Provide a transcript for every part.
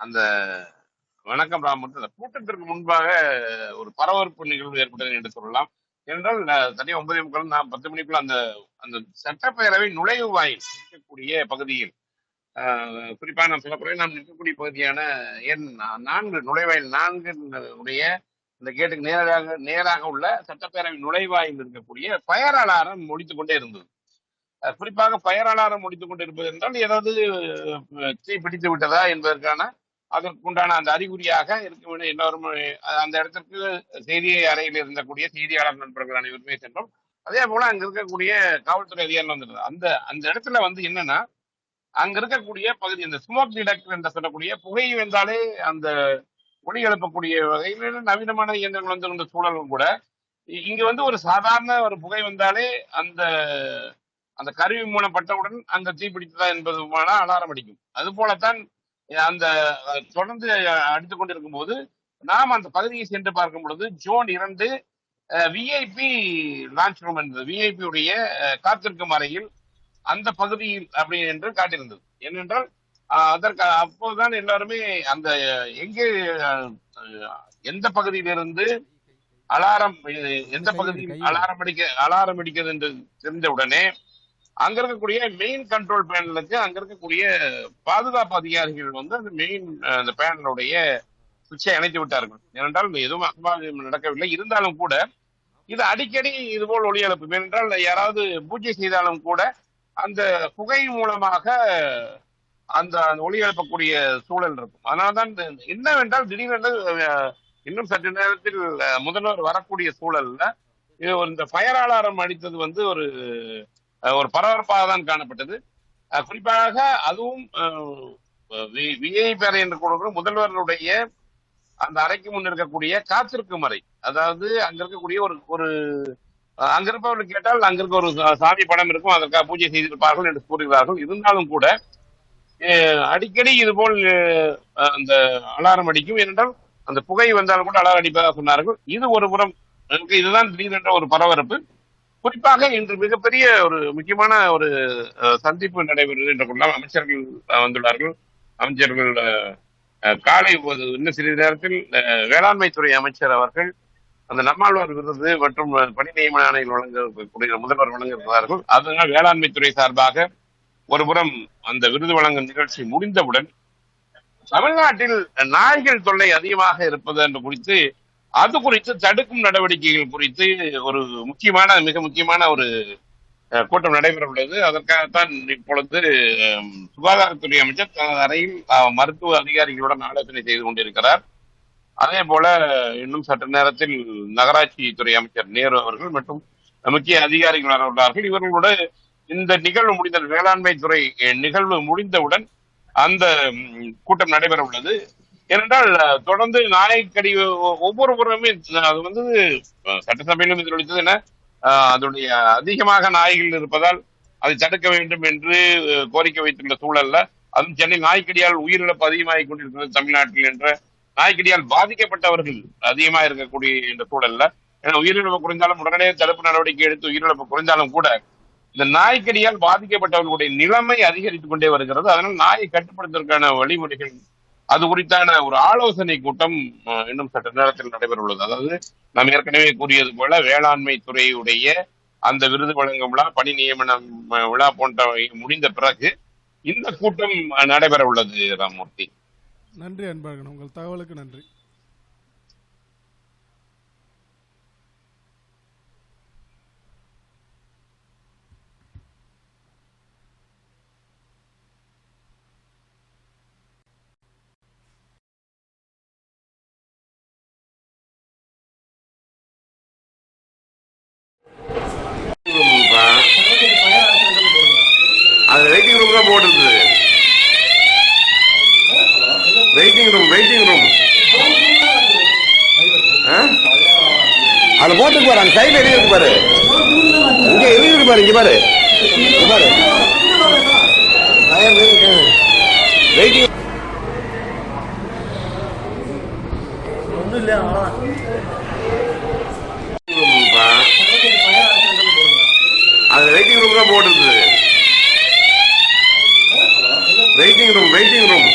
அந்த வணக்கம் ராமன் அந்த கூட்டத்திற்கு முன்பாக ஒரு பரபரப்பு நிகழ்வு ஏற்பட்டது என்று சொல்லலாம். ஏனென்றால் தனியாக 9:45 நான் 10 மணிக்குள்ள அந்த அந்த சட்டப்பேரவை நுழைவு வாயில் இருக்கக்கூடிய பகுதியில் குறிப்பாக நாம் சொல்லப்படுறது நாம் நிற்கக்கூடிய பகுதியான எண் 4 நுழைவாயில் 4 உடைய இந்த கேட்டுக்கு நேராக உள்ள சட்டப்பேரவை நுழைவாயில் இருக்கக்கூடிய ஃபயர் அலாரம் ஒலித்துக் கொண்டே இருந்தது. குறிப்பாக ஃபயர் அலாரம் ஒலித்துக் கொண்டு இருப்பது என்றால் ஏதாவது தீ பிடித்து விட்டதா என்பதற்கான அதற்குண்டான அந்த அறிகுறியாக இருக்க வேண்டும். எல்லோரும் அந்த இடத்திற்கு செய்தி அறையில் இருந்தக்கூடிய செய்தியாளர் நண்பர்கள் அனைவருமே சென்றோம். அதே போல அங்க இருக்கக்கூடிய காவல்துறை அதிகாரிகள் வந்துருந்தது. அந்த அந்த இடத்துல வந்து என்னன்னா, அங்க இருக்கக்கூடிய பகுதி அந்த ஸ்மோக் டிடெக்டர் என்று சொல்லக்கூடிய புகை வந்தாலே அந்த ஒளி எழுப்பக்கூடிய வகையில் நவீனமான இயந்திரங்கள் வந்து இந்த சூழலும் கூட இங்க வந்து ஒரு சாதாரண ஒரு புகை வந்தாலே அந்த அந்த கருவி மூலம் பட்டவுடன் அந்த தீப்பிடித்ததா என்பதுமான அலாரம் அடிக்கும். அது போலத்தான் அந்த தொடர்ந்து அடித்துக் கொண்டிருக்கும் போது நாம் அந்த பகுதியை சென்று பார்க்கும் பொழுது ஜோன் 2 விஐபி லான்ச் ரூம் என்பது விஐபி உடைய காத்திருக்கும் அறையில் அந்த பகுதியில் அப்படி என்று காட்டியிருந்தது. ஏனென்றால் அதற்கு அப்போதுதான் எல்லாருமே அந்த எங்கே எந்த பகுதியிலிருந்து அலாரம் எந்த பகுதியில் அலாரம் அடிக்கிறது என்று தெரிந்த உடனே அங்க இருக்கக்கூடிய மெயின் கண்ட்ரோல் பேனலுக்கு அங்க இருக்கக்கூடிய பாதுகாப்பு அதிகாரிகள் வந்து அந்த மெயின் அந்த பேனலுடைய சுவிட்சை இணைத்து விட்டார்கள். ஏனென்றால் எதுவும் அசம்பாவிதம் நடக்கவில்லை. இருந்தாலும் கூட இது அடிக்கடி இதுபோல் ஒளி எழுப்பும். ஏனென்றால் யாராவது பூஜை செய்தாலும் கூட அந்த புகை மூலமாக அந்த ஒளி எழுப்பக்கூடிய சூழல் இருக்கும். அதனால்தான் என்னவென்றால் திடீரென்று இன்னும் சற்று நேரத்தில் முதல்வர் வரக்கூடிய சூழல்ல இது இந்த ஃபயர் அலாரம் அடித்தது வந்து ஒரு பரபரப்பாக தான் காணப்பட்டது. குறிப்பாக அதுவும் விஐபி அறை என்று கூட முதல்வருடைய அந்த அறைக்கு முன் இருக்கக்கூடிய காத்திருக்கும் அறை, அதாவது அங்க இருக்கக்கூடிய ஒரு அங்க இருப்பவர்கள் கேட்டால் அங்க இருக்க ஒரு சாமி படம் இருக்கும், அதற்காக பூஜை செய்திருப்பார்கள் என்று கூறுகிறார்கள். இருந்தாலும் கூட அடிக்கடி இது போல் அந்த அலாரம் அடிக்கும். ஏனென்றால் அந்த புகை வந்தாலும் கூட அலாரம் அடிப்பதாக சொன்னார்கள். இது ஒரு புறம், இதுதான் திடீரென்ற ஒரு பரபரப்பு. குறிப்பாக இன்று மிகப்பெரிய ஒரு முக்கியமான ஒரு சந்திப்பு நடைபெறுவது என்று கொள்ளலாம். அமைச்சர்கள் வந்துள்ளார்கள். அமைச்சர்கள் காலை இன்னும் சிறிது நேரத்தில் வேளாண்மை துறை அமைச்சர் அவர்கள் அந்த நம்மாழ்வார் விருது மற்றும் பணி நியமன ஆணையில் வழங்கக்கூடிய முதல்வர் வழங்க இருக்கிறார்கள். அதனால் வேளாண்மை துறை சார்பாக ஒருபுறம் அந்த விருது வழங்கும் நிகழ்ச்சி முடிந்தவுடன் தமிழ்நாட்டில் நாய்கள் தொல்லை அதிகமாக இருப்பது என்று குறித்து அது குறித்து தடுக்கும் நடவடிக்கைகள் குறித்து ஒரு மிக முக்கியமான ஒரு கூட்டம் நடைபெற உள்ளது. அதற்காகத்தான் இப்பொழுது சுகாதாரத்துறை அமைச்சர் தனது அறையில் மருத்துவ அதிகாரிகளுடன் ஆலோசனை செய்து கொண்டிருக்கிறார். அதே போல இன்னும் சற்று நேரத்தில் நகராட்சி துறை அமைச்சர் நேரு அவர்கள் மற்றும் முக்கிய அதிகாரிகள் வர உள்ளார்கள். இவர்களோட இந்த நிகழ்வு முடிந்த வேளாண்மை துறை நிகழ்வு முடிந்தவுடன் அந்த கூட்டம் நடைபெற உள்ளது. ஏனென்றால் தொடர்ந்து நாய்க்கடி ஒவ்வொரு புறமே அது வந்து சட்டசபையிலும் எதிரொலித்தது என அதனுடைய அதிகமாக நாய்கள் இருப்பதால் அதை தடுக்க வேண்டும் என்று கோரிக்கை வைத்துள்ள சூழல்ல, அதுவும் சென்னை நாய்க்கடியால் உயிரிழப்பு அதிகமாகிக் கொண்டிருக்கிறது தமிழ்நாட்டில் என்ற நாய்க்கடியால் பாதிக்கப்பட்டவர்கள் அதிகமாக இருக்கக்கூடிய இந்த சூழல்ல, ஏன்னா உயிரிழப்பு குறைந்தாலும் உடனே தடுப்பு நடவடிக்கை எடுத்து உயிரிழப்பு குறைந்தாலும் கூட இந்த நாய்க்கடியால் பாதிக்கப்பட்டவர்களுடைய நிலைமை அதிகரித்துக் கொண்டே வருகிறது. அதனால் நாயை கட்டுப்படுத்துவதற்கான வழிமுறைகள் அது குறித்தான ஒரு ஆலோசனை கூட்டம் இன்னும் சற்று நேரத்தில் நடைபெற உள்ளது. அதாவது நாம் ஏற்கனவே கூறியது போல வேளாண்மை துறையுடைய அந்த விருது வழங்கும் விழா, பணி நியமனம் விழா போன்றவை முடிந்த பிறகு இந்த கூட்டம் நடைபெற உள்ளது. ராமமூர்த்தி, நன்றி அன்பழகன், உங்கள் தகவலுக்கு நன்றி. அது வெயிட்டிங் ரூம் தான் போட்டுருக்குது. வெயிட்டிங் ரூம் அதுல போட்டு பாரு, அந்த சைட்ல எழுதி பாரு, இங்க எழுதி பாரு, இங்க பாரு வெயிட்டிங் ஒன்றும் இல்லையா அது வெயிட்டிங் ரூம் தான் போட்டுருக்குது. வெயிட்டிங் ரூம்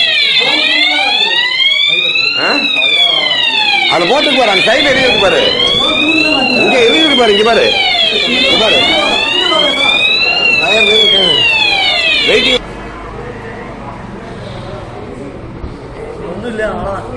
அந்த போட்டுக்கு பாரு, அந்த சைடுல எழுதிருக்கு பாரு, இங்க எழுதிருக்கு பாரு, இங்க பாரு, இங்க பாரு, வெயிட்டிங். ஒன்றும் இல்லை, அவ்வளோதான்.